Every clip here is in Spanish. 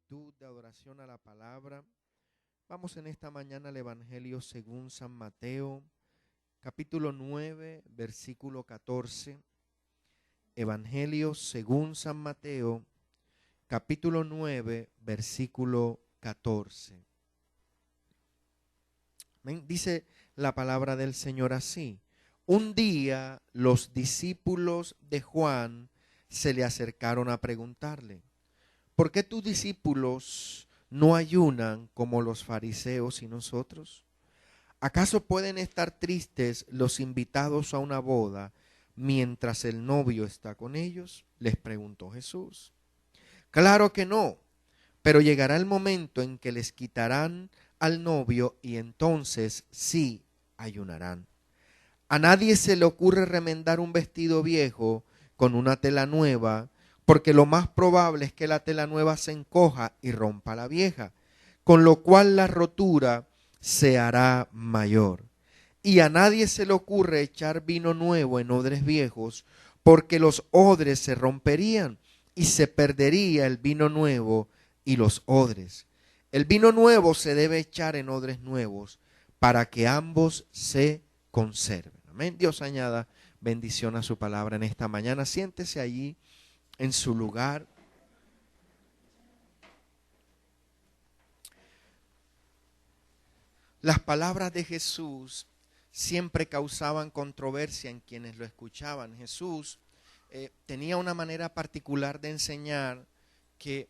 actitud de adoración a la palabra. Vamos en esta mañana al Evangelio según San Mateo, capítulo 9, versículo 14. Evangelio según San Mateo, capítulo 9, versículo 14. Dice la palabra del Señor así: un día los discípulos de Juan se le acercaron a preguntarle: ¿por qué tus discípulos no ayunan como los fariseos y nosotros? ¿Acaso pueden estar tristes los invitados a una boda mientras el novio está con ellos?, les preguntó Jesús. Claro que no, pero llegará el momento en que les quitarán al novio y entonces sí ayunarán. A nadie se le ocurre remendar un vestido viejo con una tela nueva, porque lo más probable es que la tela nueva se encoja y rompa la vieja, con lo cual la rotura se hará mayor. Y a nadie se le ocurre echar vino nuevo en odres viejos, porque los odres se romperían y se perdería el vino nuevo y los odres. El vino nuevo se debe echar en odres nuevos, para que ambos se conserven. Amén. Dios añada bendición a su palabra en esta mañana. Siéntese allí en su lugar. Las palabras de Jesús siempre causaban controversia en quienes lo escuchaban. Jesús tenía una manera particular de enseñar que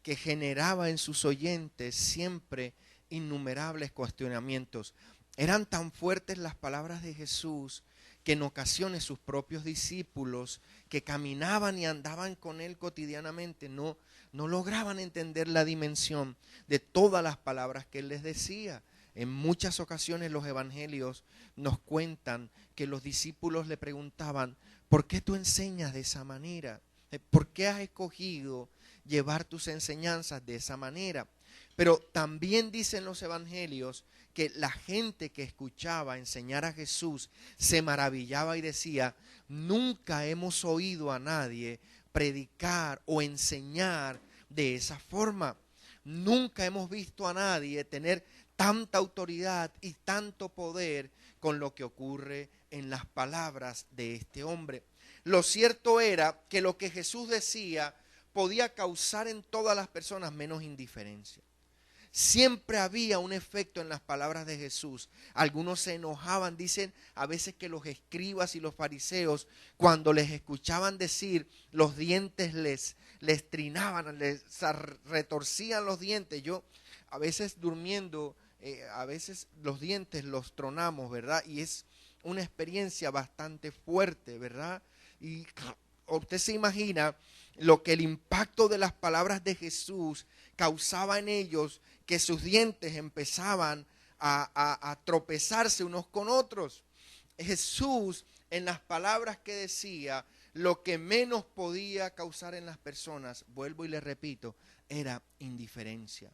generaba en sus oyentes siempre innumerables cuestionamientos. Eran tan fuertes las palabras de Jesús que en ocasiones sus propios discípulos que caminaban y andaban con él cotidianamente no lograban entender la dimensión de todas las palabras que él les decía. En muchas ocasiones los evangelios nos cuentan que los discípulos le preguntaban: ¿por qué tú enseñas de esa manera? ¿Por qué has escogido llevar tus enseñanzas de esa manera? Pero también dicen los evangelios que la gente que escuchaba enseñar a Jesús se maravillaba y decía: nunca hemos oído a nadie predicar o enseñar de esa forma. Nunca hemos visto a nadie tener tanta autoridad y tanto poder con lo que ocurre en las palabras de este hombre. Lo cierto era que lo que Jesús decía podía causar en todas las personas menos indiferencia. Siempre había un efecto en las palabras de Jesús. Algunos se enojaban, dicen a veces que los escribas y los fariseos, cuando les escuchaban decir, los dientes les trinaban, les retorcían los dientes. Yo a veces durmiendo, a veces los dientes los tronamos, ¿verdad? Y es una experiencia bastante fuerte, ¿verdad? Y usted se imagina lo que el impacto de las palabras de Jesús causaba en ellos, que sus dientes empezaban a tropezarse unos con otros. Jesús, en las palabras que decía, lo que menos podía causar en las personas, vuelvo y le repito, era indiferencia.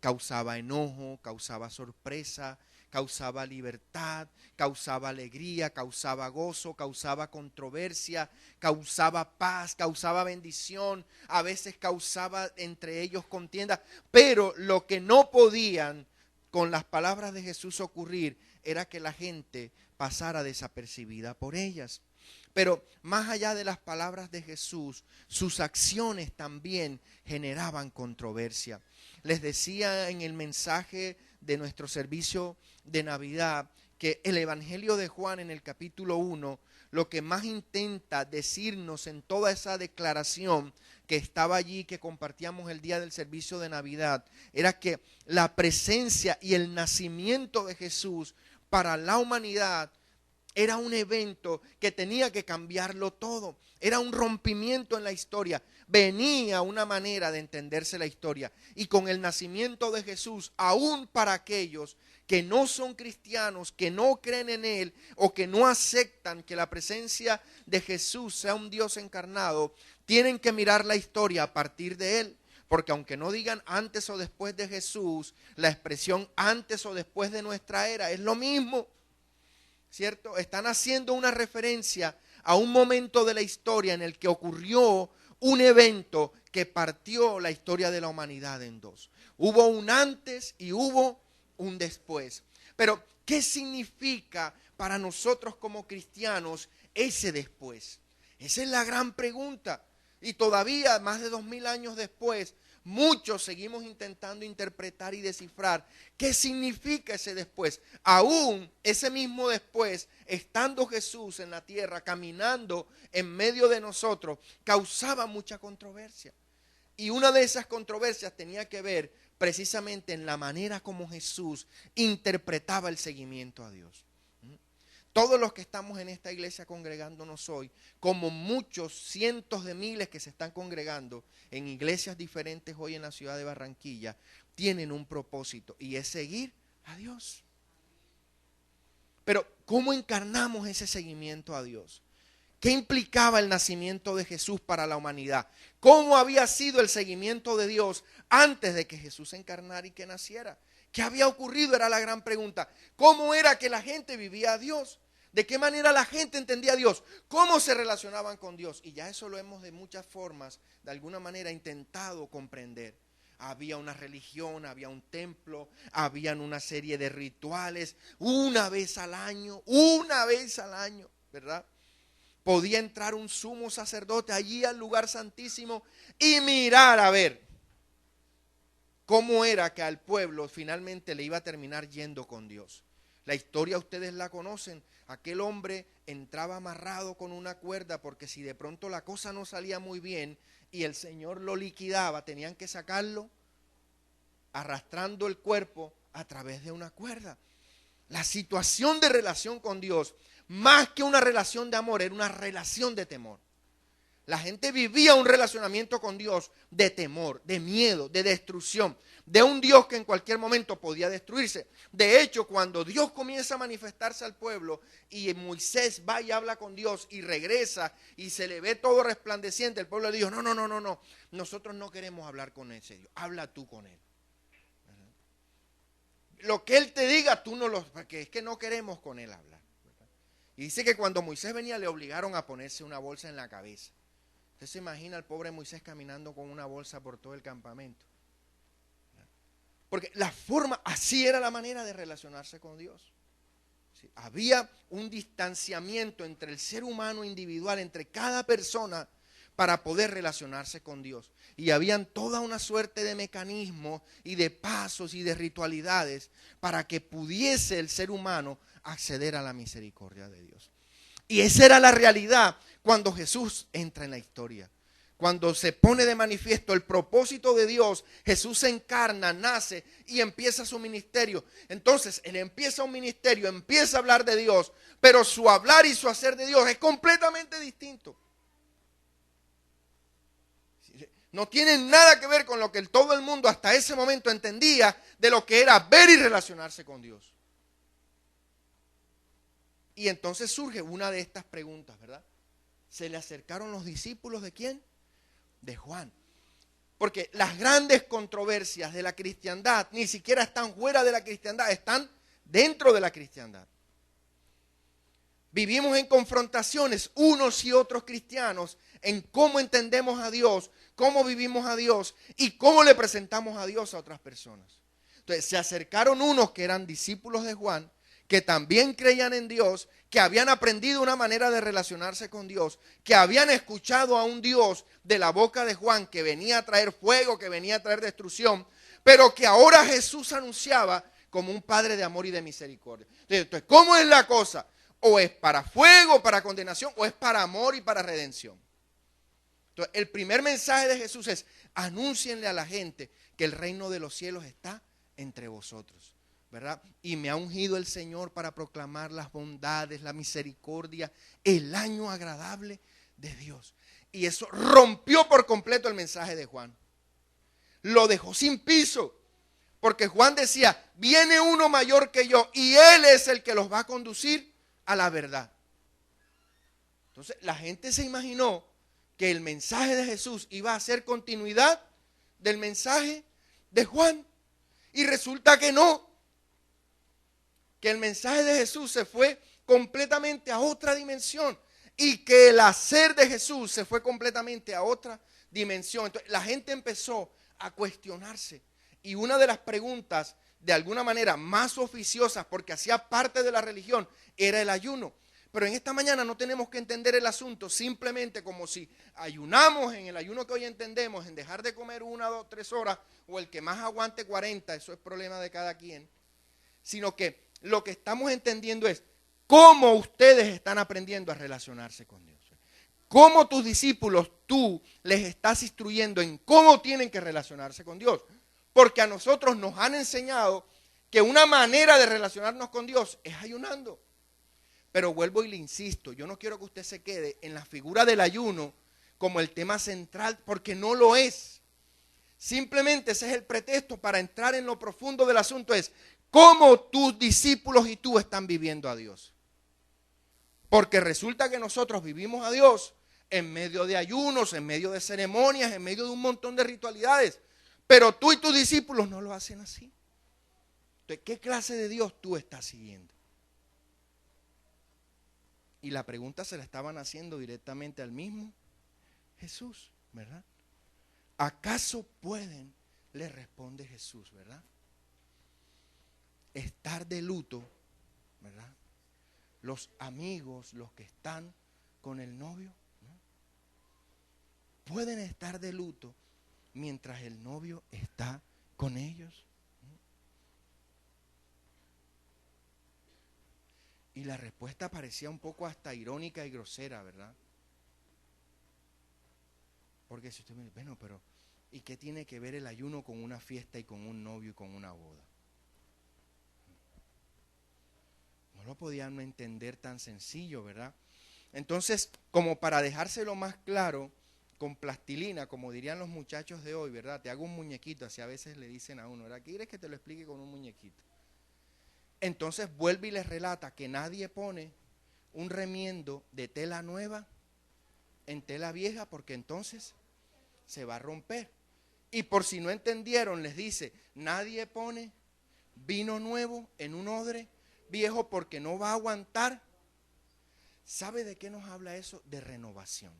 Causaba enojo, causaba sorpresa, causaba libertad, causaba alegría, causaba gozo, causaba controversia, causaba paz, causaba bendición, a veces causaba entre ellos contienda, pero lo que no podían con las palabras de Jesús ocurrir era que la gente pasara desapercibida por ellas. Pero más allá de las palabras de Jesús, sus acciones también generaban controversia. Les decía en el mensaje de nuestro servicio de Navidad que el Evangelio de Juan en el capítulo 1 lo que más intenta decirnos en toda esa declaración que estaba allí, que compartíamos el día del servicio de Navidad, era que la presencia y el nacimiento de Jesús para la humanidad era un evento que tenía que cambiarlo todo. Era un rompimiento en la historia. Venía una manera de entenderse la historia. Y con el nacimiento de Jesús, aún para aquellos que no son cristianos, que no creen en Él o que no aceptan que la presencia de Jesús sea un Dios encarnado, tienen que mirar la historia a partir de Él. Porque aunque no digan antes o después de Jesús, la expresión antes o después de nuestra era es lo mismo. ¿Cierto? Están haciendo una referencia a un momento de la historia en el que ocurrió un evento que partió la historia de la humanidad en dos. Hubo un antes y hubo un después. Pero, ¿qué significa para nosotros como cristianos ese después? Esa es la gran pregunta. Y todavía, más de 2000 años después, muchos seguimos intentando interpretar y descifrar qué significa ese después. Aún ese mismo después, estando Jesús en la tierra, caminando en medio de nosotros, causaba mucha controversia. Y una de esas controversias tenía que ver precisamente en la manera como Jesús interpretaba el seguimiento a Dios. Todos los que estamos en esta iglesia congregándonos hoy, como muchos cientos de miles que se están congregando en iglesias diferentes hoy en la ciudad de Barranquilla, tienen un propósito y es seguir a Dios. Pero, ¿cómo encarnamos ese seguimiento a Dios? ¿Qué implicaba el nacimiento de Jesús para la humanidad? ¿Cómo había sido el seguimiento de Dios antes de que Jesús encarnara y que naciera? ¿Qué había ocurrido? Era la gran pregunta. ¿Cómo era que la gente vivía a Dios? ¿De qué manera la gente entendía a Dios? ¿Cómo se relacionaban con Dios? Y ya eso lo hemos de muchas formas, de alguna manera, intentado comprender. Había una religión, había un templo, habían una serie de rituales, una vez al año, ¿verdad? Podía entrar un sumo sacerdote allí al lugar santísimo y mirar a ver cómo era que al pueblo finalmente le iba a terminar yendo con Dios. La historia ustedes la conocen. Aquel hombre entraba amarrado con una cuerda porque si de pronto la cosa no salía muy bien y el Señor lo liquidaba, tenían que sacarlo arrastrando el cuerpo a través de una cuerda. La situación de relación con Dios, más que una relación de amor, era una relación de temor. La gente vivía un relacionamiento con Dios de temor, de miedo, de destrucción, de un Dios que en cualquier momento podía destruirse. De hecho, cuando Dios comienza a manifestarse al pueblo y Moisés va y habla con Dios y regresa y se le ve todo resplandeciente, el pueblo le dijo, no, nosotros no queremos hablar con ese Dios, habla tú con él. Lo que él te diga, tú no lo, porque es que no queremos con él hablar. Y dice que cuando Moisés venía le obligaron a ponerse una bolsa en la cabeza. Usted se imagina al pobre Moisés caminando con una bolsa por todo el campamento. Porque la forma, así era la manera de relacionarse con Dios. ¿Sí? Había un distanciamiento entre el ser humano individual, entre cada persona, para poder relacionarse con Dios. Y habían toda una suerte de mecanismos y de pasos y de ritualidades para que pudiese el ser humano acceder a la misericordia de Dios. Y esa era la realidad cuando Jesús entra en la historia. Cuando se pone de manifiesto el propósito de Dios, Jesús se encarna, nace y empieza su ministerio. Entonces, él empieza un ministerio, empieza a hablar de Dios, pero su hablar y su hacer de Dios es completamente distinto. No tiene nada que ver con lo que todo el mundo hasta ese momento entendía de lo que era ver y relacionarse con Dios. Y entonces surge una de estas preguntas, ¿verdad? Se le acercaron los discípulos ¿de quién? De Juan. Porque las grandes controversias de la cristiandad ni siquiera están fuera de la cristiandad, están dentro de la cristiandad. Vivimos en confrontaciones unos y otros cristianos en cómo entendemos a Dios, cómo vivimos a Dios y cómo le presentamos a Dios a otras personas. Entonces se acercaron unos que eran discípulos de Juan, que también creían en Dios, que habían aprendido una manera de relacionarse con Dios, que habían escuchado a un Dios de la boca de Juan que venía a traer fuego, que venía a traer destrucción, pero que ahora Jesús anunciaba como un Padre de amor y de misericordia. Entonces, ¿cómo es la cosa? O es para fuego, para condenación, o es para amor y para redención. Entonces, el primer mensaje de Jesús es, anúncienle a la gente que el reino de los cielos está entre vosotros, ¿verdad? Y me ha ungido el Señor para proclamar las bondades, la misericordia, el año agradable de Dios. Y eso rompió por completo el mensaje de Juan. Lo dejó sin piso, porque Juan decía, viene uno mayor que yo y él es el que los va a conducir a la verdad. Entonces la gente se imaginó que el mensaje de Jesús iba a ser continuidad del mensaje de Juan. Y resulta que no. Que el mensaje de Jesús se fue completamente a otra dimensión. Y que el hacer de Jesús se fue completamente a otra dimensión. Entonces, la gente empezó a cuestionarse. Y una de las preguntas, de alguna manera más oficiosas, porque hacía parte de la religión, era el ayuno. Pero en esta mañana no tenemos que entender el asunto simplemente como si ayunamos en el ayuno que hoy entendemos, en dejar de comer 1, 2, 3 horas, o el que más aguante 40, eso es problema de cada quien. Sino que lo que estamos entendiendo es cómo ustedes están aprendiendo a relacionarse con Dios. Cómo tus discípulos, tú les estás instruyendo en cómo tienen que relacionarse con Dios. Porque a nosotros nos han enseñado que una manera de relacionarnos con Dios es ayunando. Pero vuelvo y le insisto, yo no quiero que usted se quede en la figura del ayuno como el tema central, porque no lo es. Simplemente ese es el pretexto para entrar en lo profundo del asunto, es cómo tus discípulos y tú están viviendo a Dios. Porque resulta que nosotros vivimos a Dios en medio de ayunos, en medio de ceremonias, en medio de un montón de ritualidades. Pero tú y tus discípulos no lo hacen así. Entonces, ¿qué clase de Dios tú estás siguiendo? Y la pregunta se la estaban haciendo directamente al mismo Jesús, ¿verdad? ¿Acaso pueden? Le responde Jesús, ¿verdad? Estar de luto, ¿verdad? Los amigos, los que están con el novio, ¿no? Pueden estar de luto mientras el novio está con ellos. Y la respuesta parecía un poco hasta irónica y grosera, ¿verdad? Porque si usted me dice, bueno, pero ¿y qué tiene que ver el ayuno con una fiesta y con un novio y con una boda? No lo podían entender tan sencillo, ¿verdad? Entonces, como para dejárselo más claro, con plastilina, como dirían los muchachos de hoy, ¿verdad? Te hago un muñequito, así a veces le dicen a uno, ¿verdad? ¿Quieres que te lo explique con un muñequito? Entonces vuelve y les relata que nadie pone un remiendo de tela nueva en tela vieja porque entonces se va a romper. Y por si no entendieron, les dice, nadie pone vino nuevo en un odre viejo porque no va a aguantar. ¿Sabe de qué nos habla eso? De renovación.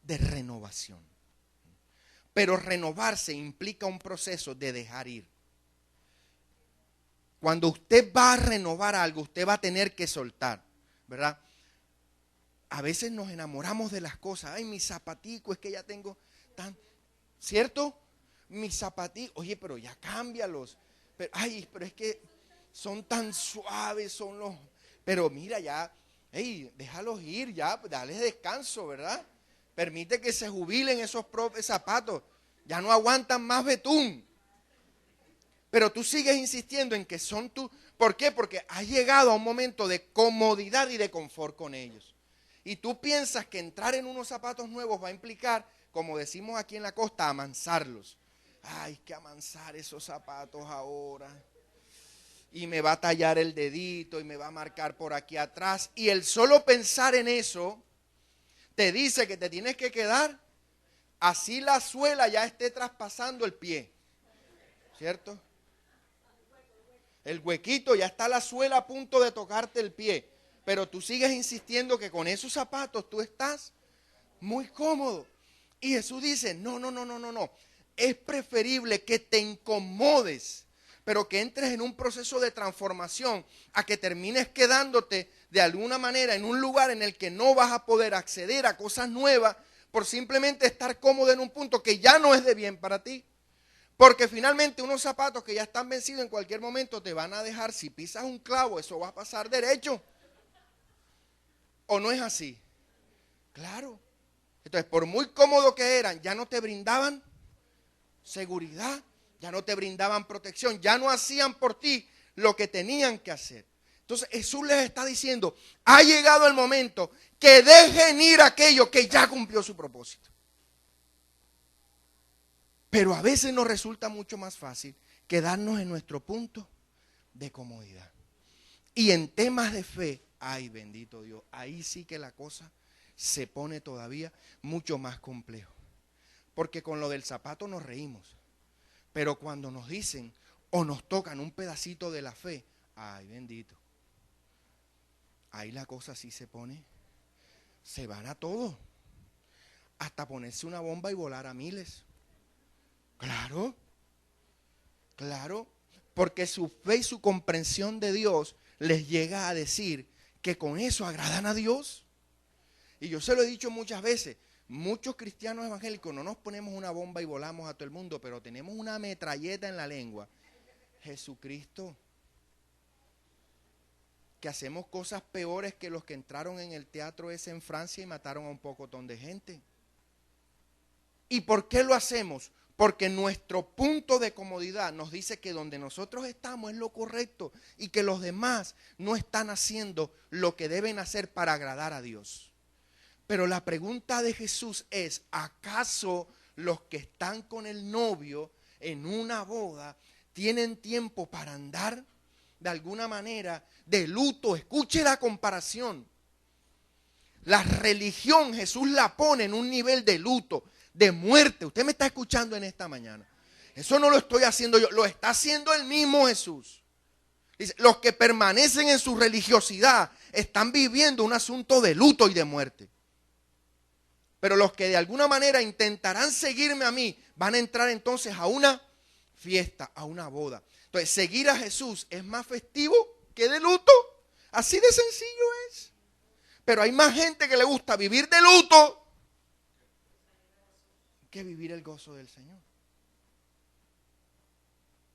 De renovación. Pero renovarse implica un proceso de dejar ir. Cuando usted va a renovar algo, usted va a tener que soltar, ¿verdad? A veces nos enamoramos de las cosas. Ay, mi zapatico, es que ya tengo tan... ¿Cierto? Mis zapaticos, oye, pero ya cámbialos. Pero, ay, pero es que son tan suaves, son los... Pero mira, ya, hey, déjalos ir, ya, dale descanso, ¿verdad? Permite que se jubilen esos zapatos. Ya no aguantan más betún. Pero tú sigues insistiendo en que son tú. ¿Por qué? Porque has llegado a un momento de comodidad y de confort con ellos. Y tú piensas que entrar en unos zapatos nuevos va a implicar, como decimos aquí en la costa, amansarlos. Ay, que amansar esos zapatos ahora. Y me va a tallar el dedito y me va a marcar por aquí atrás. Y el solo pensar en eso te dice que te tienes que quedar así la suela ya esté traspasando el pie. ¿Cierto? El huequito, ya está la suela a punto de tocarte el pie. Pero tú sigues insistiendo que con esos zapatos tú estás muy cómodo. Y Jesús dice, no. Es preferible que te incomodes, pero que entres en un proceso de transformación a que termines quedándote de alguna manera en un lugar en el que no vas a poder acceder a cosas nuevas por simplemente estar cómodo en un punto que ya no es de bien para ti. Porque finalmente unos zapatos que ya están vencidos en cualquier momento te van a dejar, si pisas un clavo, eso va a pasar derecho. ¿O no es así? Claro. Entonces, por muy cómodo que eran, ya no te brindaban seguridad, ya no te brindaban protección, ya no hacían por ti lo que tenían que hacer. Entonces, Jesús les está diciendo, ha llegado el momento que dejen ir aquello que ya cumplió su propósito. Pero a veces nos resulta mucho más fácil quedarnos en nuestro punto de comodidad. Y en temas de fe, ay bendito Dios, ahí sí que la cosa se pone todavía mucho más complejo. Porque con lo del zapato nos reímos. Pero cuando nos dicen o nos tocan un pedacito de la fe, ay bendito, ahí la cosa sí se pone, se van a todo. hasta ponerse una bomba y volar a miles. Claro, claro, porque su fe y su comprensión de Dios les llega a decir que con eso agradan a Dios. Y yo se lo he dicho muchas veces, muchos cristianos evangélicos no nos ponemos una bomba y volamos a todo el mundo, pero tenemos una metralleta en la lengua. Jesucristo. Que hacemos cosas peores que los que entraron en el teatro ese en Francia y mataron a un pocotón de gente. ¿Y por qué lo hacemos? Porque nuestro punto de comodidad nos dice que donde nosotros estamos es lo correcto y que los demás no están haciendo lo que deben hacer para agradar a Dios. Pero la pregunta de Jesús es, ¿acaso los que están con el novio en una boda tienen tiempo para andar de alguna manera de luto? Escuche la comparación. La religión Jesús la pone en un nivel de luto, de muerte. Usted me está escuchando en esta mañana. Eso no lo estoy haciendo yo, lo está haciendo el mismo Jesús. Dice, los que permanecen en su religiosidad están viviendo un asunto de luto y de muerte. Pero los que de alguna manera intentarán seguirme a mí van a entrar entonces a una fiesta, a una boda. Entonces, seguir a Jesús es más festivo que de luto. Así de sencillo es. Pero hay más gente que le gusta vivir de luto que vivir el gozo del Señor.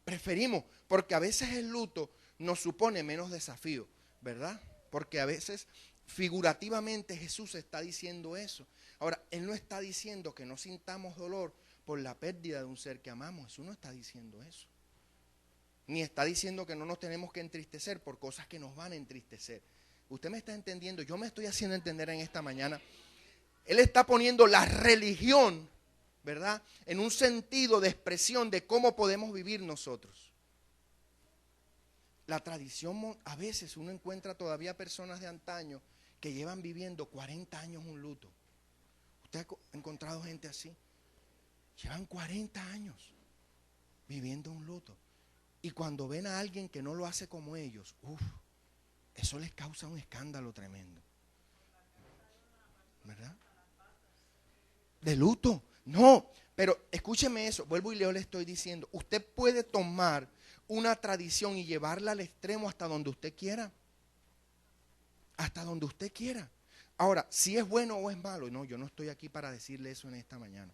Preferimos, porque a veces el luto nos supone menos desafío, ¿verdad? Porque a veces figurativamente Jesús está diciendo eso. Ahora, Él no está diciendo que no sintamos dolor por la pérdida de un ser que amamos. Jesús no está diciendo eso. Ni está diciendo que no nos tenemos que entristecer por cosas que nos van a entristecer. Usted me está entendiendo, yo me estoy haciendo entender en esta mañana. Él está poniendo la religión, ¿verdad?, en un sentido de expresión de cómo podemos vivir nosotros. La tradición, a veces uno encuentra todavía personas de antaño que llevan viviendo 40 años un luto. ¿Usted ha encontrado gente así? Llevan 40 años viviendo un luto. Y cuando ven a alguien que no lo hace como ellos, eso les causa un escándalo tremendo. ¿Verdad? De luto. No, pero escúcheme eso, vuelvo y le estoy diciendo, usted puede tomar una tradición y llevarla al extremo hasta donde usted quiera. Hasta donde usted quiera. Ahora, si es bueno o es malo, no, yo no estoy aquí para decirle eso en esta mañana.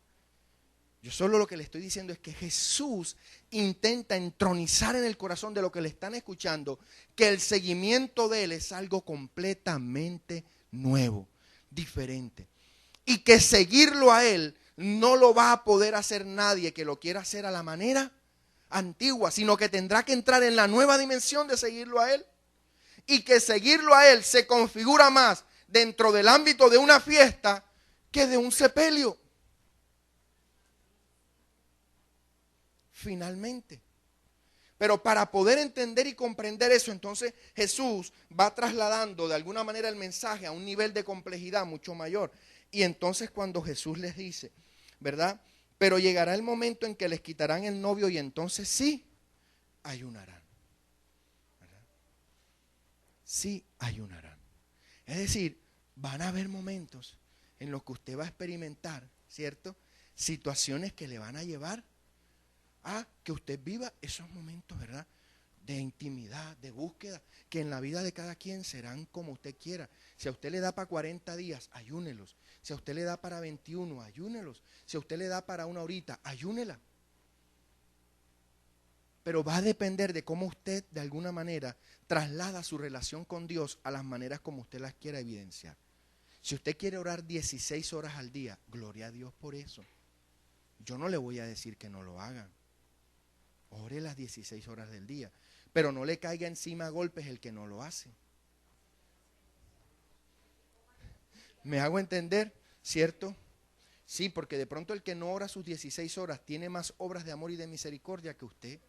Yo solo lo que le estoy diciendo es que Jesús intenta entronizar en el corazón de lo que le están escuchando que el seguimiento de Él es algo completamente nuevo, diferente. Y que seguirlo a Él no lo va a poder hacer nadie que lo quiera hacer a la manera antigua, sino que tendrá que entrar en la nueva dimensión de seguirlo a Él. Y que seguirlo a Él se configura más dentro del ámbito de una fiesta que de un sepelio. Finalmente. Pero para poder entender y comprender eso, entonces Jesús va trasladando de alguna manera el mensaje a un nivel de complejidad mucho mayor. Y entonces cuando Jesús les dice, ¿verdad? Pero llegará el momento en que les quitarán el novio y entonces sí ayunarán. ¿Verdad? Sí ayunarán. Es decir, van a haber momentos en los que usted va a experimentar, ¿cierto?, situaciones que le van a llevar a que usted viva esos momentos, ¿verdad?, de intimidad, de búsqueda, que en la vida de cada quien serán como usted quiera. Si a usted le da para 40 días, ayúnelos. Si a usted le da para 21, ayúnelos. Si a usted le da para una horita, ayúnela. Pero va a depender de cómo usted, de alguna manera, traslada su relación con Dios a las maneras como usted las quiera evidenciar. Si usted quiere orar 16 horas al día, gloria a Dios por eso. Yo no le voy a decir que no lo hagan. Ore las 16 horas del día, pero no le caiga encima a golpes el que no lo hace. ¿Me hago entender? ¿Cierto? Sí, porque de pronto el que no ora sus 16 horas tiene más obras de amor y de misericordia que usted.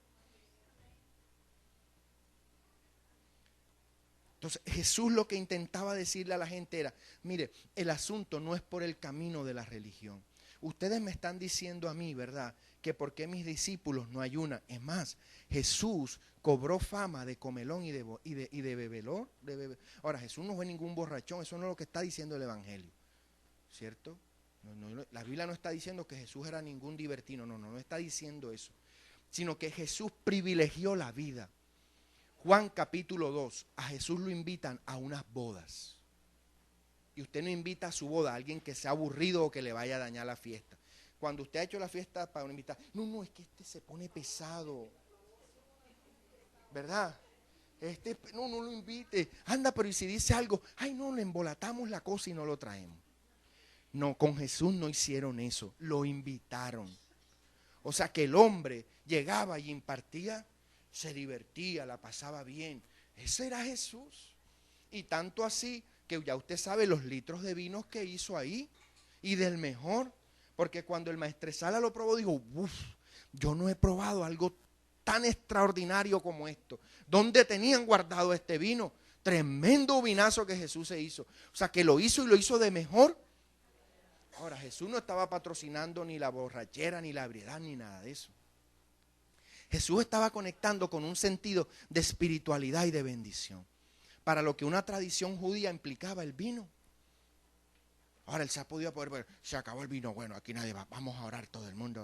Entonces Jesús lo que intentaba decirle a la gente era, mire, el asunto no es por el camino de la religión. Ustedes me están diciendo a mí, ¿verdad?, que por qué mis discípulos no ayunan. Es más, Jesús cobró fama de comelón y de bebelón. Ahora, Jesús no fue ningún borrachón, eso no es lo que está diciendo el Evangelio, ¿cierto? La Biblia no está diciendo que Jesús era ningún libertino, no está diciendo eso, sino que Jesús privilegió la vida. Juan capítulo 2, a Jesús lo invitan a unas bodas. Y usted no invita a su boda a alguien que sea aburrido o que le vaya a dañar la fiesta. Cuando usted ha hecho la fiesta para invitar, no, es que este se pone pesado, ¿verdad? No lo invite. Anda, pero y si dice algo, ay no, le embolatamos la cosa y no lo traemos. No, con Jesús no hicieron eso, lo invitaron. O sea que el hombre llegaba y impartía, se divertía, la pasaba bien. Ese era Jesús. Y tanto así que ya usted sabe los litros de vinos que hizo ahí y del mejor. Porque cuando el maestresala lo probó, dijo, uff, yo no he probado algo tan extraordinario como esto. ¿Dónde tenían guardado este vino? Tremendo vinazo que Jesús se hizo. O sea que lo hizo y lo hizo de mejor. Ahora, Jesús no estaba patrocinando ni la borrachera, ni la ebriedad, ni nada de eso. Jesús estaba conectando con un sentido de espiritualidad y de bendición, para lo que una tradición judía implicaba el vino. Ahora él se ha podido poder ver, se acabó el vino, bueno, aquí nadie va, vamos a orar todo el mundo.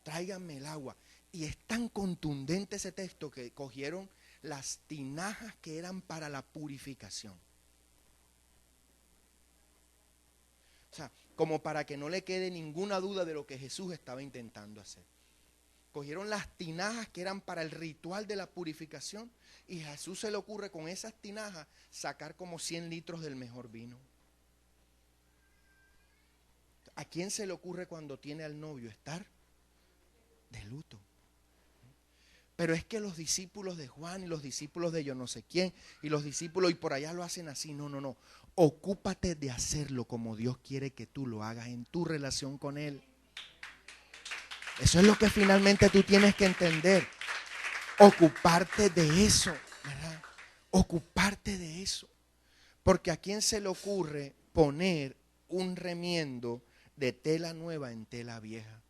Tráiganme el agua. Y es tan contundente ese texto que cogieron las tinajas que eran para la purificación. O sea, como para que no le quede ninguna duda de lo que Jesús estaba intentando hacer. Cogieron las tinajas que eran para el ritual de la purificación y a Jesús se le ocurre con esas tinajas sacar como 100 litros del mejor vino. ¿A quién se le ocurre cuando tiene al novio estar de luto? Pero es que los discípulos de Juan y los discípulos de yo no sé quién y los discípulos y por allá lo hacen así. No. Ocúpate de hacerlo como Dios quiere que tú lo hagas en tu relación con Él. Eso es lo que finalmente tú tienes que entender. Ocuparte de eso, ¿verdad? Ocuparte de eso. Porque ¿a quién se le ocurre poner un remiendo de tela nueva en tela vieja?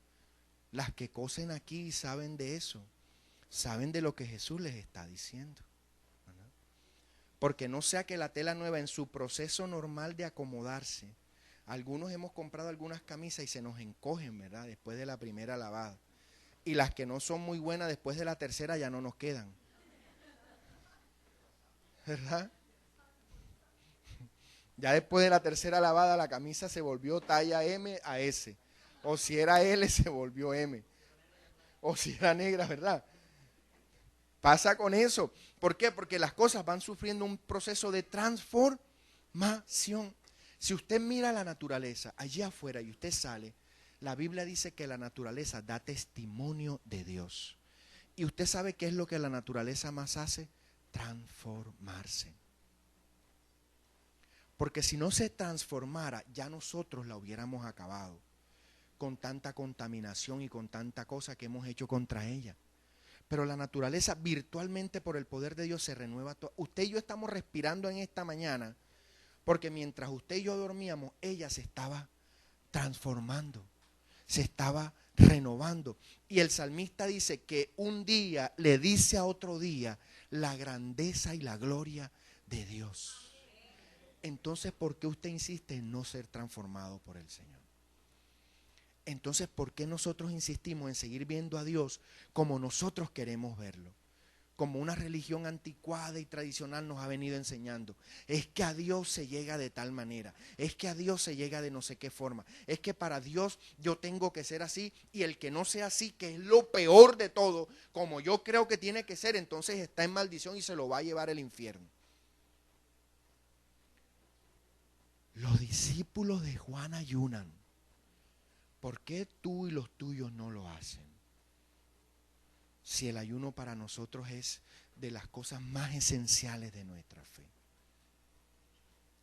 Las que cosen aquí saben de eso. Saben de lo que Jesús les está diciendo, ¿verdad? Porque no sea que la tela nueva en su proceso normal de acomodarse, algunos hemos comprado algunas camisas y se nos encogen, ¿verdad? Después de la primera lavada. Y las que no son muy buenas después de la tercera ya no nos quedan, ¿verdad? Ya después de la tercera lavada la camisa se volvió talla M a S. O si era L se volvió M. O si era negra, ¿verdad? Pasa con eso. ¿Por qué? Porque las cosas van sufriendo un proceso de transformación. Si usted mira la naturaleza allí afuera y usted sale, la Biblia dice que la naturaleza da testimonio de Dios. ¿Y usted sabe qué es lo que la naturaleza más hace? Transformarse. Porque si no se transformara, ya nosotros la hubiéramos acabado con tanta contaminación y con tanta cosa que hemos hecho contra ella. Pero la naturaleza virtualmente por el poder de Dios se renueva. Usted y yo estamos respirando en esta mañana porque mientras usted y yo dormíamos, ella se estaba transformando, se estaba renovando. Y el salmista dice que un día le dice a otro día la grandeza y la gloria de Dios. Entonces, ¿por qué usted insiste en no ser transformado por el Señor? Entonces, ¿por qué nosotros insistimos en seguir viendo a Dios como nosotros queremos verlo? Como una religión anticuada y tradicional nos ha venido enseñando. Es que a Dios se llega de tal manera. Es que a Dios se llega de no sé qué forma. Es que para Dios yo tengo que ser así. Y el que no sea así, que es lo peor de todo, como yo creo que tiene que ser, entonces está en maldición y se lo va a llevar el infierno. Los discípulos de Juan ayunan. ¿Por qué tú y los tuyos no lo hacen? Si el ayuno para nosotros es de las cosas más esenciales de nuestra fe.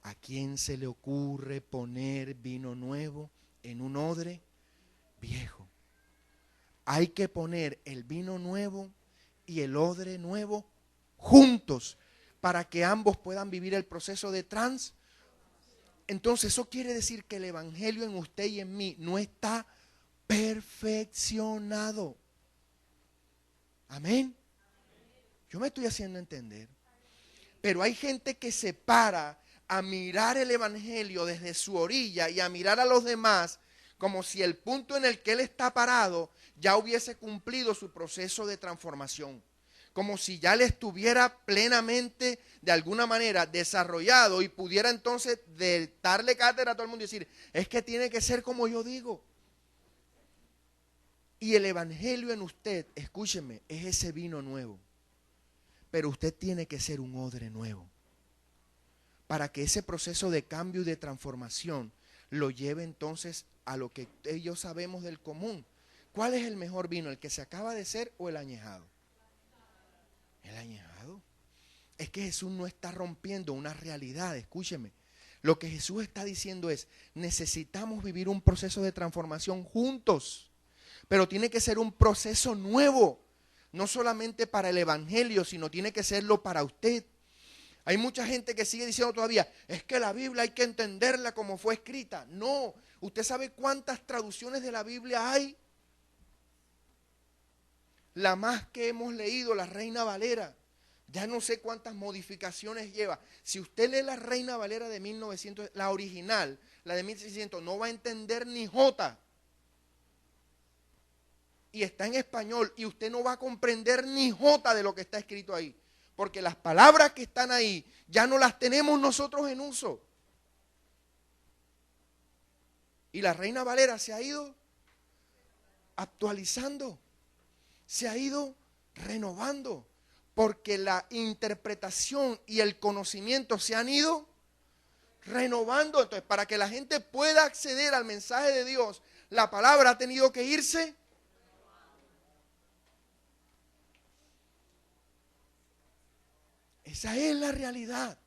¿A quién se le ocurre poner vino nuevo en un odre viejo? Hay que poner el vino nuevo y el odre nuevo juntos para que ambos puedan vivir el proceso de transformación. Entonces eso quiere decir que el evangelio en usted y en mí no está perfeccionado. Amén. Yo me estoy haciendo entender. Pero hay gente que se para a mirar el evangelio desde su orilla y a mirar a los demás como si el punto en el que él está parado ya hubiese cumplido su proceso de transformación. Como si ya él estuviera plenamente, de alguna manera, desarrollado y pudiera entonces darle cátedra a todo el mundo y decir, es que tiene que ser como yo digo. Y el evangelio en usted, escúcheme, es ese vino nuevo. Pero usted tiene que ser un odre nuevo. Para que ese proceso de cambio y de transformación lo lleve entonces a lo que ellos sabemos del común. ¿Cuál es el mejor vino? ¿El que se acaba de hacer o el añejado? El añejado. Es que Jesús no está rompiendo una realidad, escúcheme. Lo que Jesús está diciendo es, necesitamos vivir un proceso de transformación juntos. Pero tiene que ser un proceso nuevo. No solamente para el evangelio, sino tiene que serlo para usted. Hay mucha gente que sigue diciendo todavía, es que la Biblia hay que entenderla como fue escrita. No, ¿usted sabe cuántas traducciones de la Biblia hay? La más que hemos leído, la Reina Valera, ya no sé cuántas modificaciones lleva. Si usted lee la Reina Valera de 1900, la original, la de 1600, no va a entender ni jota. Y está en español y usted no va a comprender ni jota de lo que está escrito ahí. Porque las palabras que están ahí ya no las tenemos nosotros en uso. Y la Reina Valera se ha ido actualizando, se ha ido renovando, porque la interpretación y el conocimiento se han ido renovando. Entonces, para que la gente pueda acceder al mensaje de Dios, la palabra ha tenido que irse. Esa es la realidad.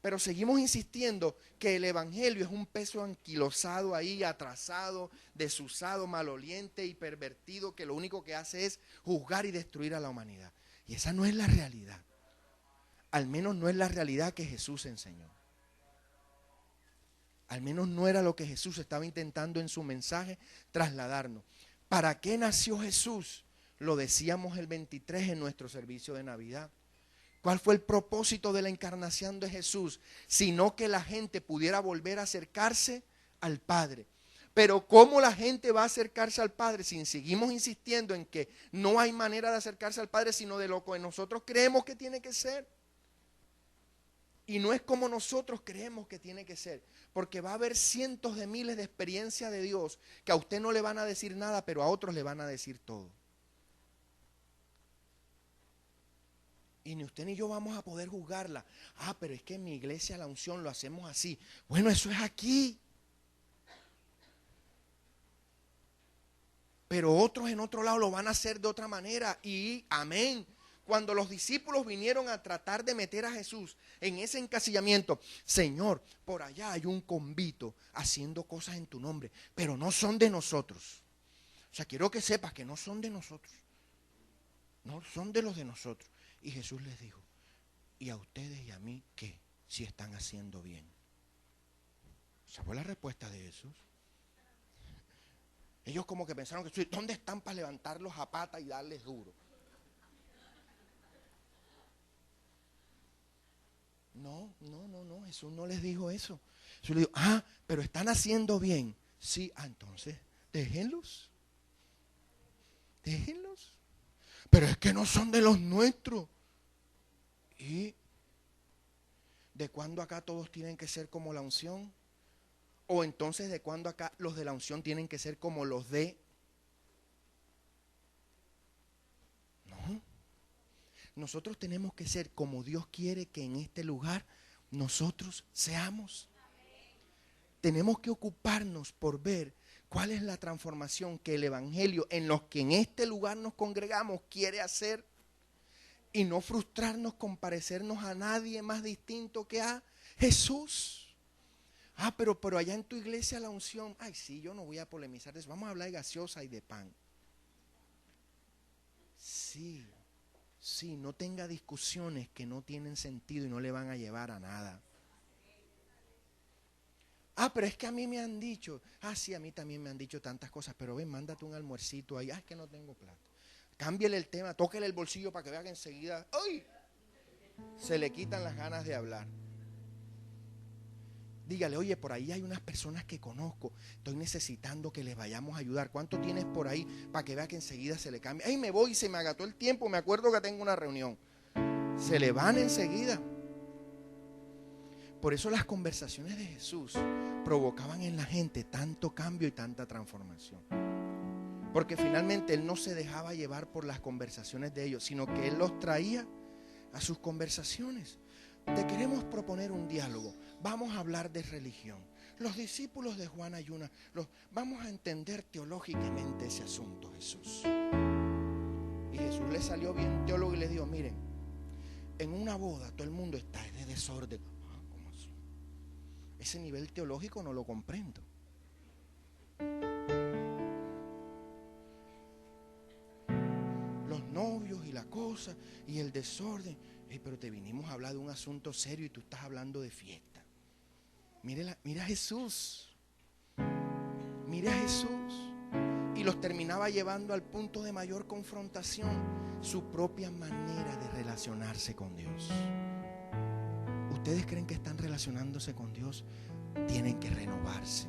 Pero seguimos insistiendo que el evangelio es un peso anquilosado ahí, atrasado, desusado, maloliente y pervertido, que lo único que hace es juzgar y destruir a la humanidad. Y esa no es la realidad. Al menos no es la realidad que Jesús enseñó. Al menos no era lo que Jesús estaba intentando en su mensaje trasladarnos. ¿Para qué nació Jesús? Lo decíamos el 23 en nuestro servicio de Navidad. ¿Cuál fue el propósito de la encarnación de Jesús? Sino que la gente pudiera volver a acercarse al Padre. Pero ¿cómo la gente va a acercarse al Padre si seguimos insistiendo en que no hay manera de acercarse al Padre sino de lo que nosotros creemos que tiene que ser? Y no es como nosotros creemos que tiene que ser, porque va a haber cientos de miles de experiencias de Dios que a usted no le van a decir nada, pero a otros le van a decir todo. Y ni usted ni yo vamos a poder juzgarla. Ah, pero es que en mi iglesia la unción lo hacemos así. Bueno, eso es aquí. Pero otros en otro lado lo van a hacer de otra manera. Y amén. Cuando los discípulos vinieron a tratar de meter a Jesús en ese encasillamiento, Señor, por allá hay un convito haciendo cosas en tu nombre, pero no son de nosotros. O sea, quiero que sepas que no son de nosotros. No son de los de nosotros. Y Jesús les dijo, ¿y a ustedes y a mí qué? Si están haciendo bien. ¿Esa fue la respuesta de Jesús? Ellos como que pensaron que, ¿dónde están para levantarlos a pata y darles duro? No, Jesús no les dijo eso. Jesús les dijo, pero están haciendo bien. Sí, entonces, déjenlos. Déjenlos. Pero es que no son de los nuestros. ¿Y de cuándo acá todos tienen que ser como la unción? ¿O entonces de cuándo acá los de la unción tienen que ser como los de? No. Nosotros tenemos que ser como Dios quiere que en este lugar nosotros seamos. Tenemos que ocuparnos por ver cuál es la transformación que el evangelio en los que en este lugar nos congregamos quiere hacer. Y no frustrarnos con parecernos a nadie más distinto que a Jesús. Pero allá en tu iglesia la unción. Ay, sí, yo no voy a polemizar de eso. Vamos a hablar de gaseosa y de pan. Sí, no tenga discusiones que no tienen sentido y no le van a llevar a nada. Pero es que a mí me han dicho. Sí, a mí también me han dicho tantas cosas. Pero ven, mándate un almuercito ahí. Es que no tengo plata. Cámbiale el tema, tóquele el bolsillo para que vea que enseguida, ¡ay!, se le quitan las ganas de hablar. Dígale, oye, por ahí hay unas personas que conozco, estoy necesitando que les vayamos a ayudar. ¿Cuánto tienes por ahí para que vea que enseguida se le cambia? Ay, me voy, se me agató el tiempo, me acuerdo que tengo una reunión. Se le van enseguida. Por eso las conversaciones de Jesús provocaban en la gente tanto cambio y tanta transformación. Porque finalmente Él no se dejaba llevar por las conversaciones de ellos, sino que Él los traía a sus conversaciones. Te queremos proponer un diálogo. Vamos a hablar de religión. Los discípulos de Juan Ayuna, vamos a entender teológicamente ese asunto, Jesús. Y Jesús le salió bien teólogo y le dijo, miren, en una boda todo el mundo está de desorden. ¿Cómo así? Ese nivel teológico no lo comprendo. Los novios y la cosa y el desorden. Pero te vinimos a hablar de un asunto serio y tú estás hablando de fiesta. Mira a Jesús. Mira a Jesús. Y los terminaba llevando al punto de mayor confrontación, su propia manera de relacionarse con Dios. ¿Ustedes creen que están relacionándose con Dios? Tienen que renovarse.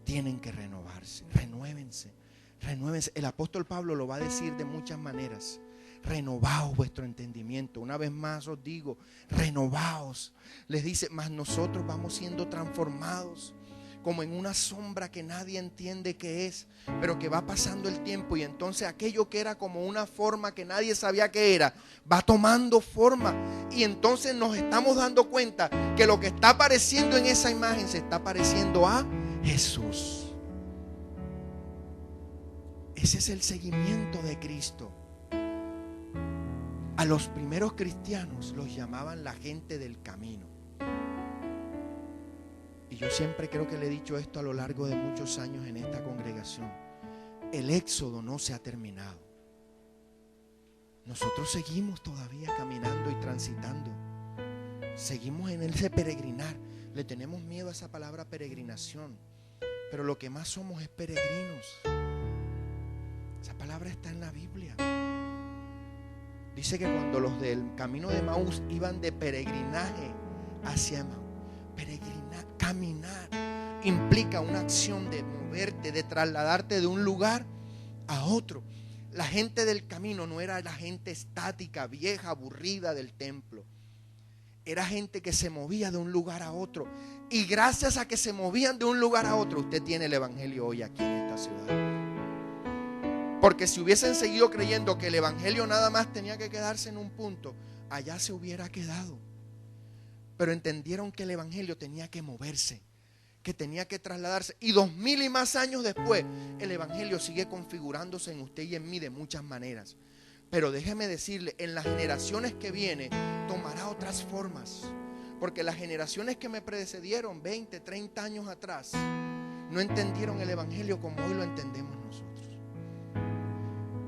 Tienen que renovarse. Renuévense. Renuévense. El apóstol Pablo lo va a decir de muchas maneras. Renovaos vuestro entendimiento. Una vez más os digo, renovaos. Les dice, mas nosotros vamos siendo transformados como en una sombra que nadie entiende qué es, pero que va pasando el tiempo y entonces aquello que era como una forma que nadie sabía qué era, va tomando forma y entonces nos estamos dando cuenta que lo que está apareciendo en esa imagen se está pareciendo a Jesús. Ese es el seguimiento de Cristo. A los primeros cristianos los llamaban la gente del camino. Y yo siempre creo que le he dicho esto a lo largo de muchos años en esta congregación. El éxodo no se ha terminado. Nosotros seguimos todavía caminando y transitando. Seguimos en ese peregrinar. Le tenemos miedo a esa palabra peregrinación. Pero lo que más somos es peregrinos. Esa palabra está en la Biblia. Dice que cuando los del camino de Maús iban de peregrinaje hacia Maús, caminar implica una acción de moverte, de trasladarte de un lugar a otro. La gente del camino no era la gente estática, vieja, aburrida del templo. Era gente que se movía de un lugar a otro. Y gracias a que se movían de un lugar a otro, usted tiene el evangelio hoy aquí en esta ciudad. Porque si hubiesen seguido creyendo que el evangelio nada más tenía que quedarse en un punto, allá se hubiera quedado. Pero entendieron que el evangelio tenía que moverse, que tenía que trasladarse. Y 2000 y más años después, el evangelio sigue configurándose en usted y en mí de muchas maneras. Pero déjeme decirle, en las generaciones que vienen, tomará otras formas. Porque las generaciones que me precedieron, 20, 30 años atrás, no entendieron el evangelio como hoy lo entendemos nosotros.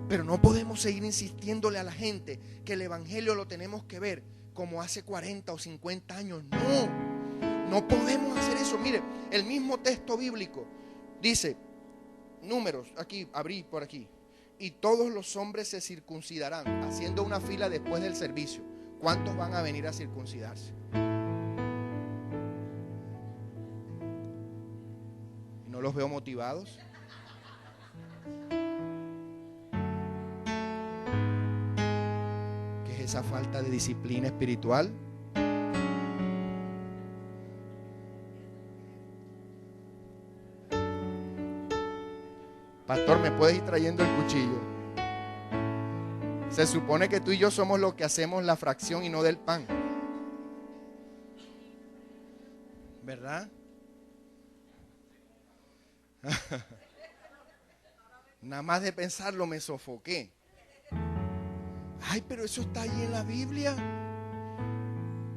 Pero no podemos seguir insistiéndole a la gente que el evangelio lo tenemos que ver como hace 40 o 50 años. No podemos hacer eso. Mire, el mismo texto bíblico dice, Números, aquí, abrí por aquí. Y todos los hombres se circuncidarán, haciendo una fila después del servicio. ¿Cuántos van a venir a circuncidarse? ¿No los veo motivados? ¿Qué es esa falta de disciplina espiritual? Pastor, ¿me puedes ir trayendo el cuchillo? Se supone que tú y yo somos los que hacemos la fracción y no del pan, ¿verdad? Nada más de pensarlo me sofoqué. Ay, pero eso está ahí en la Biblia.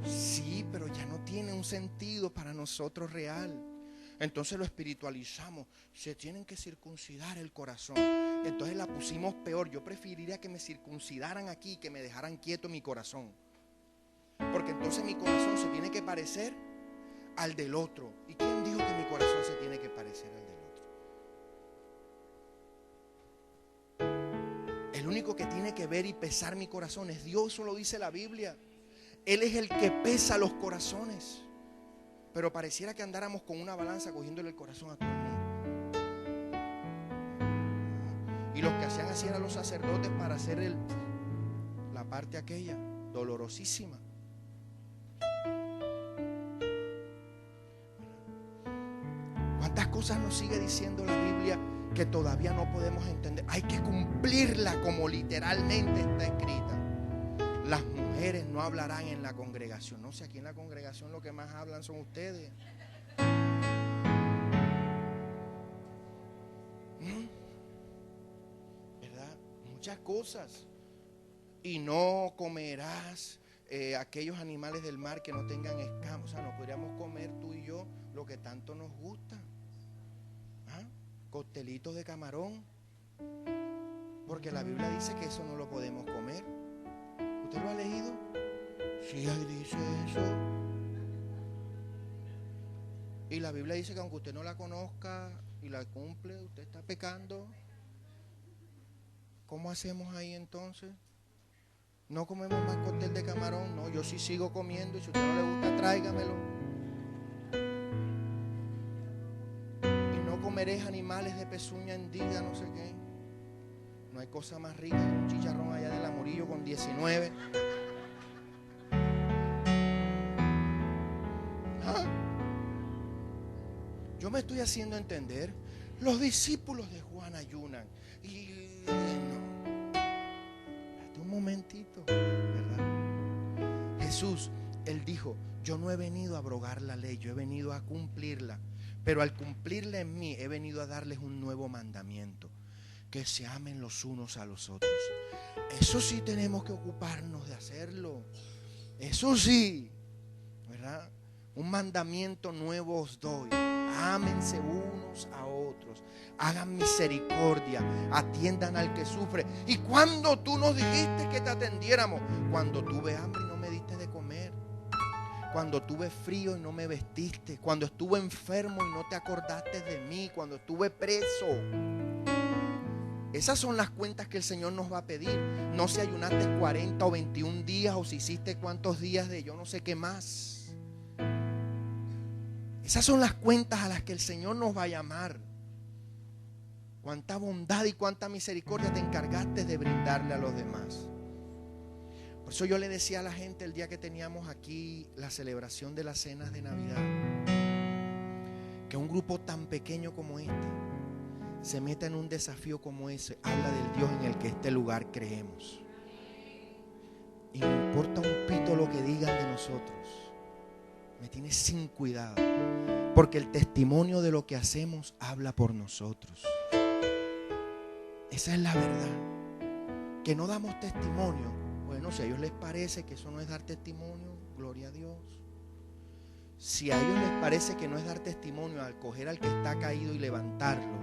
Sí, pero ya no tiene un sentido para nosotros real. Entonces lo espiritualizamos. Se tienen que circuncidar el corazón. Entonces la pusimos peor. Yo preferiría que me circuncidaran aquí y que me dejaran quieto mi corazón. Porque entonces mi corazón se tiene que parecer al del otro. ¿Y quién dijo que mi corazón se tiene que parecer al del otro? El único que tiene que ver y pesar mi corazón es Dios. Eso lo dice la Biblia. Él es el que pesa los corazones. pero pareciera que andáramos con una balanza cogiéndole el corazón a todo el mundo. Y los que hacían así eran los sacerdotes para hacer la parte aquella, dolorosísima. ¿Cuántas cosas nos sigue diciendo la Biblia que todavía no podemos entender? Hay que cumplirla como literalmente está escrita. Las mujeres no hablarán en la congregación. No sé, aquí en la congregación lo que más hablan son ustedes. ¿Verdad? Muchas cosas. Y no comerás aquellos animales del mar que no tengan escamas. O sea, no podríamos comer tú y yo lo que tanto nos gusta. Coctelitos de camarón, porque la Biblia dice que eso no lo podemos comer. ¿Usted lo ha leído? Sí, ahí dice eso. Y la Biblia dice que aunque usted no la conozca y la cumple, usted está pecando. ¿Cómo hacemos ahí entonces? ¿No comemos más cóctel de camarón? No, yo sí sigo comiendo, y si a usted no le gusta, tráigamelo. Comeréis animales de pezuña hendida, no sé qué. No hay cosa más rica que un chicharrón allá del Amorillo con 19. Yo me estoy haciendo entender. Los discípulos de Juan ayunan. Y no. Hasta un momentito, ¿verdad? Jesús, Él dijo, yo no he venido a abrogar la ley, yo he venido a cumplirla. Pero al cumplirla en mí, he venido a darles un nuevo mandamiento: que se amen los unos a los otros. Eso sí tenemos que ocuparnos de hacerlo. Eso sí, ¿verdad? Un mandamiento nuevo os doy: ámense unos a otros, hagan misericordia, atiendan al que sufre. ¿Y cuándo tú nos dijiste que te atendiéramos? Cuando tuve hambre y no me diste de comer, cuando tuve frío y no me vestiste, cuando estuve enfermo y no te acordaste de mí, cuando estuve preso. Esas son las cuentas que el Señor nos va a pedir. No si ayunaste 40 o 21 días, o si hiciste cuántos días de yo no sé qué más. Esas son las cuentas a las que el Señor nos va a llamar. Cuánta bondad y cuánta misericordia te encargaste de brindarle a los demás. Por eso yo le decía a la gente el día que teníamos aquí la celebración de las cenas de Navidad, que un grupo tan pequeño como este se meta en un desafío como ese, habla del Dios en el que este lugar creemos. Y no importa un pito lo que digan de nosotros, me tiene sin cuidado, porque el testimonio de lo que hacemos habla por nosotros. Esa es la verdad. Que no damos testimonio. Bueno, si a ellos les parece que eso no es dar testimonio, gloria a Dios. Si a ellos les parece que no es dar testimonio al coger al que está caído y levantarlo,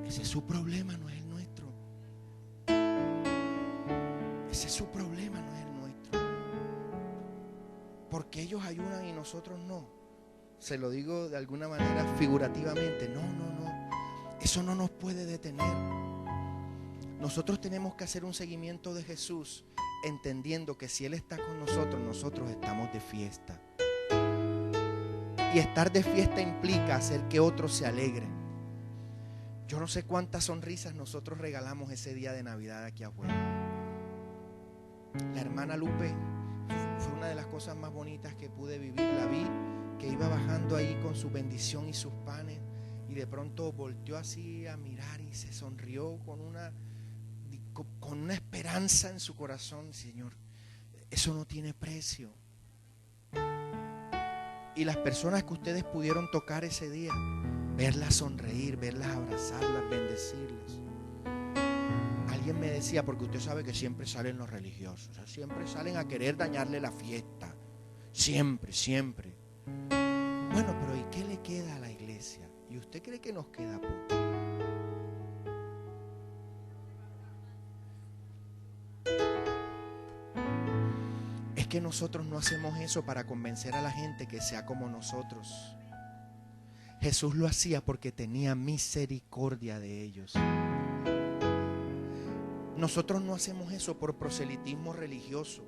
ese es su problema, no es el nuestro. Ese es su problema, no es el nuestro. Porque ellos ayunan y nosotros no. Se lo digo de alguna manera figurativamente. No. Eso no nos puede detener. Nosotros tenemos que hacer un seguimiento de Jesús, entendiendo que si Él está con nosotros, nosotros estamos de fiesta. Y estar de fiesta implica hacer que otros se alegren. Yo no sé cuántas sonrisas nosotros regalamos ese día de Navidad aquí afuera. La hermana Lupe fue una de las cosas más bonitas que pude vivir. La vi que iba bajando ahí con su bendición y sus panes, y de pronto volteó así a mirar y se sonrió con una esperanza en su corazón. Señor, eso no tiene precio. Y las personas que ustedes pudieron tocar ese día, verlas sonreír, verlas abrazarlas, bendecirles. Alguien me decía, porque usted sabe que siempre salen los religiosos, o sea, siempre salen a querer dañarle la fiesta, siempre. Bueno, pero ¿y qué le queda a la iglesia? ¿Y usted cree que nos queda poco? Es que nosotros no hacemos eso para convencer a la gente que sea como nosotros. Jesús lo hacía porque tenía misericordia de ellos. Nosotros no hacemos eso por proselitismo religioso.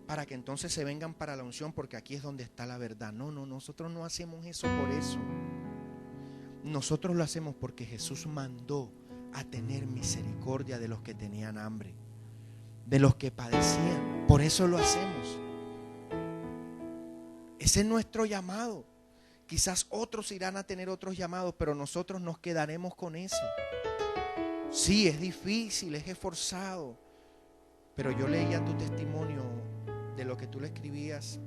para que entonces se vengan para la unción, porque aquí es donde está la verdad. No, nosotros no hacemos eso por eso. Nosotros lo hacemos porque Jesús mandó a tener misericordia de los que tenían hambre, de los que padecían. Por eso lo hacemos. Ese es nuestro llamado. Quizás otros irán a tener otros llamados, pero nosotros nos quedaremos con ese. Sí, es difícil, es esforzado, pero yo leía tu testimonio de lo que tú le escribías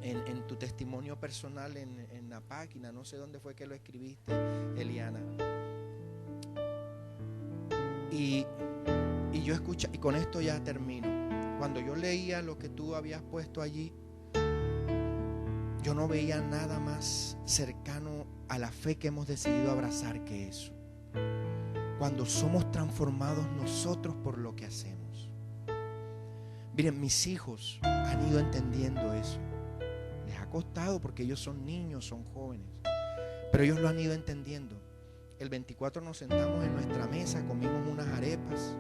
en tu testimonio personal en la página. No sé dónde fue que lo escribiste, Eliana. Y yo escuché, y con esto ya termino. Cuando yo leía lo que tú habías puesto allí, yo no veía nada más cercano a la fe que hemos decidido abrazar que eso. Cuando somos transformados nosotros por lo que hacemos. Miren, mis hijos han ido entendiendo eso. Les ha costado porque ellos son niños, son jóvenes, pero ellos lo han ido entendiendo. El 24 nos sentamos en nuestra mesa, comimos unas arepas,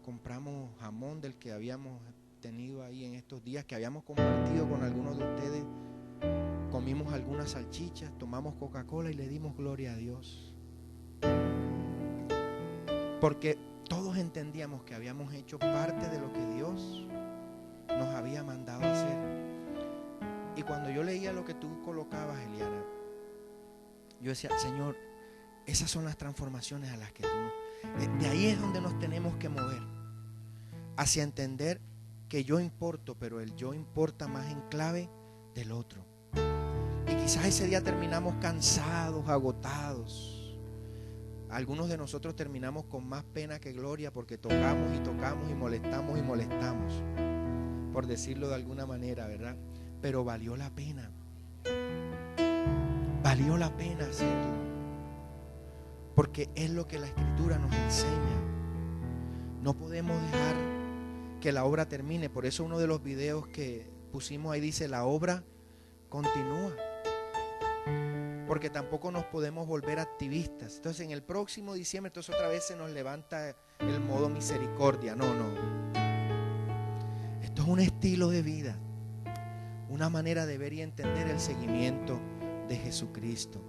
compramos jamón del que habíamos tenido ahí en estos días, que habíamos compartido con algunos de ustedes, comimos algunas salchichas, tomamos Coca-Cola y le dimos gloria a Dios. Porque todos entendíamos que habíamos hecho parte de lo que Dios nos había mandado a hacer. Y cuando yo leía lo que tú colocabas, Eliana, yo decía, Señor, esas son las transformaciones a las que tú... De ahí es donde nos tenemos que mover, hacia entender que yo importo, pero el yo importa más en clave del otro. Y quizás ese día terminamos cansados, agotados. Algunos de nosotros terminamos con más pena que gloria porque tocamos y tocamos y molestamos, por decirlo de alguna manera, ¿verdad? Pero valió la pena. Valió la pena hacerlo. Porque es lo que la Escritura nos enseña. No podemos dejar que la obra termine. Por eso uno de los videos que pusimos ahí dice, la obra continúa. Porque tampoco nos podemos volver activistas. Entonces en el próximo diciembre, entonces otra vez se nos levanta el modo misericordia. No. Esto es un estilo de vida, una manera de ver y entender el seguimiento de Jesucristo.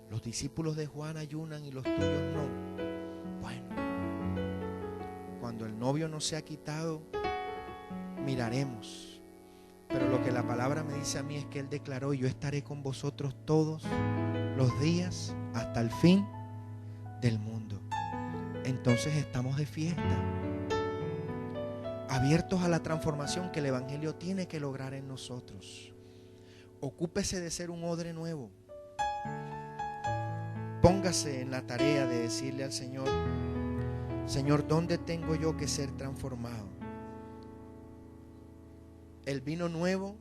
Los discípulos de Juan ayunan y los tuyos no. Bueno, cuando el novio no se ha quitado, miraremos. Pero lo que la palabra me dice a mí es que Él declaró, yo estaré con vosotros todos los días hasta el fin del mundo. Entonces estamos de fiesta, abiertos a la transformación que el Evangelio tiene que lograr en nosotros. Ocúpese de ser un odre nuevo. Póngase en la tarea de decirle al Señor, Señor, ¿dónde tengo yo que ser transformado? El vino nuevo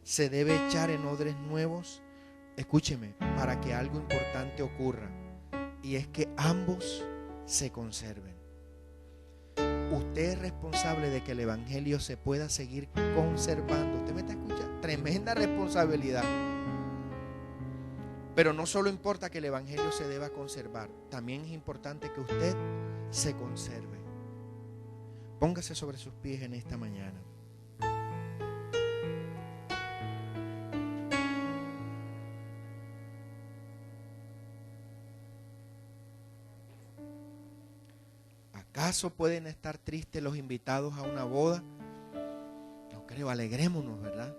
se debe echar en odres nuevos, escúcheme, para que algo importante ocurra, y es que ambos se conserven. Usted es responsable de que el Evangelio se pueda seguir conservando. ¿Usted me está escuchando? Tremenda responsabilidad. Pero no solo importa que el Evangelio se deba conservar, también es importante que usted se conserve. Póngase sobre sus pies en esta mañana. ¿Acaso pueden estar tristes los invitados a una boda? No creo, alegrémonos, ¿verdad?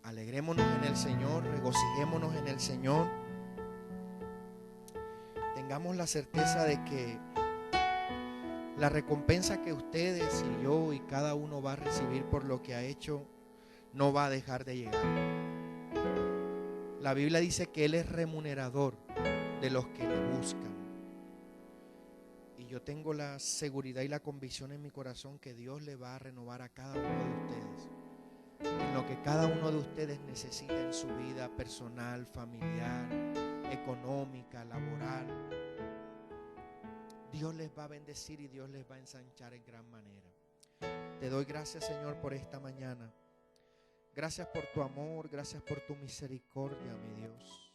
Alegrémonos en el Señor, regocijémonos en el Señor. Tengamos la certeza de que la recompensa que ustedes y yo y cada uno va a recibir por lo que ha hecho no va a dejar de llegar. La Biblia dice que Él es remunerador de los que le buscan. Y yo tengo la seguridad y la convicción en mi corazón que Dios le va a renovar a cada uno de ustedes en lo que cada uno de ustedes necesita en su vida personal, familiar, económica, laboral. Dios les va a bendecir y Dios les va a ensanchar en gran manera. Te doy gracias, Señor, por esta mañana. Gracias por tu amor, gracias por tu misericordia, mi Dios.